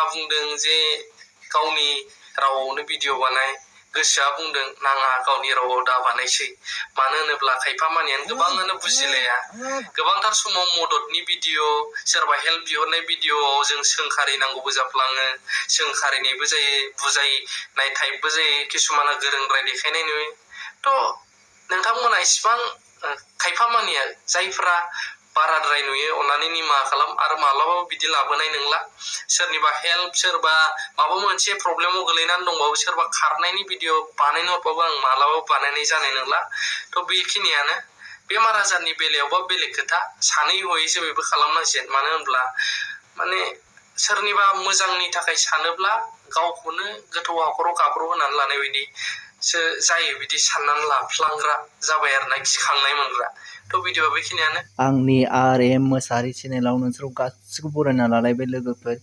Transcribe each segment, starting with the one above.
बुंदों जे गावनि रावआवनो भिडिअ बानाय गोसोआ बुंदों नाङा गावनि रावआव दा बानायसै मानो होनोब्ला खायफा मानियानो गोबाङानो बुजिलाया गोबांथार समाव मददनि भिडिअ सोरबा हेल्प बिहरनाय भिडिअआव जों सोंखारिनांगौबो जाफ्लाङो सोंखारिनायबो जायो बुजायनाय टाइपबो जायो किसुमाना गोरोंद्राय देखायनाय नुयो थ' नोंथांमोना इसिबां खायफा मानिया जायफ्रा बाराद्राय नुयो अननानै निमाहा खालाम आरो माब्लाबाबो बिदि लाबोनाय नंला सोरनिबा हेल्प सोरबा माबा मोनसे प्रब्लेमाव गोलैनानै दंबाबो सोरबा खारनायनि भिडिअ बानायनो हरबाबो आं मालाबाबो बानायनाय जानाय नंला थ' बेखिनियानो बेमार आजारनि बेलायावबा बेलेग खोथा सानै हयैसो बेबो खालामनांसिगोन मानो होनब्ला माने सोरनिबा मोजांनि थाखाय सानोब्ला गावखौनो गोथौ हाखराव गाब्र' होनानै लानाय बायदिसो जायो बिदि साननानै लाफ्लांग्रा जाबाय आरोना गिखांनाय मोनग्रा थ' भिडिअआ बेखिनियानो आंनि RM मोसाहारि चेनेलाव नोंसोरखौ गासिखौबो बरायना लालायबाय लोगोफोर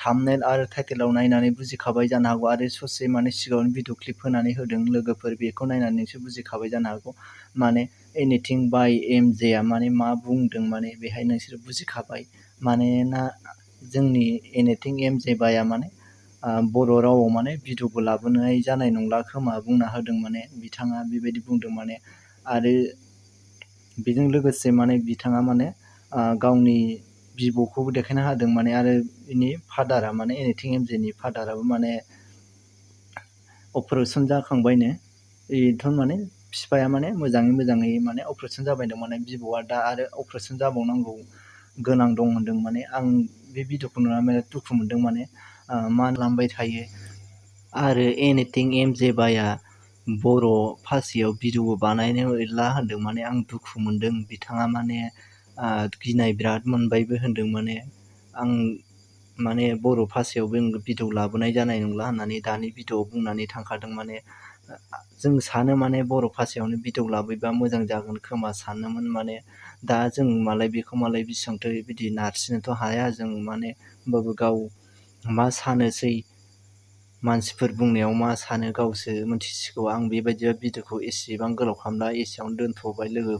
थाम्बनेल आरो टाइटेलाव नायनानै बुजिखाबाय जानो हागौ आरो ससे माने सिगाङावनो भिडिअ क्लिप होनानै होदों लोगोफोर बेखौ नायनानै नोंसोर बुजिखाबाय जानो हागौ माने एनिथिं बाय MJआ माने मा बुंदों माने बेहाय नोंसोर बुजिखाबाय मानोना जोंनि एनिथिं MJ बाया माने बर' रावाव माने भिडिअबो लाबोनाय जानाय नंला खोमा बुंना होदों माने बिथाङा बेबायदि बुंदों माने आरो बेजों लोगोसे माने बिथाङा माने गावनि बिब'खौबो देखायना होदों माने आरो बिनि फादारा माने एनिथिं MJनि फादाराबो माने अपारेसन जाखांबायनो बेथ' माने बिफाया माने मोजाङै माने अपारेसन जाबाय दं माने बिबौआ दा आरो अपारेसन जाबावनांगौ गोनां दं होनदों माने आं बे भिडिअखौ नुनानै बिराद दुखु मोनदों माने मान लांबाय थायो आरो एनिथिं MJ बाया बर' भाषायाव भिडिअबो बानायनो ला होनदों माने आं दुखु मोनदों बिथाङा माने गिनाय बिराद मोनबायबो होनदों माने आं माने बर' भाषायाव भिडिअ लाबोनाय जानाय नंला होननानै दानि भिडिअआव बुंनानै थांखादों माने जों सानो माने बर' भाषायावनो भिडिअ लाबोबा मोजां जागोन खोमा सानोमोन माने दा जों मालाय बेखौ मालाय बेसेबांथो बिदि नारसिनोथ' हाया जों माने होमबाबो गाव मा सानोसै मानसिफोर बुंनायाव मा सानो गावसो मिथिसिगौ आं बेबायदिबा भिडिअखौ एसेबां गोलाव खालामला एसेयावनो दोनथ'बाय लोगो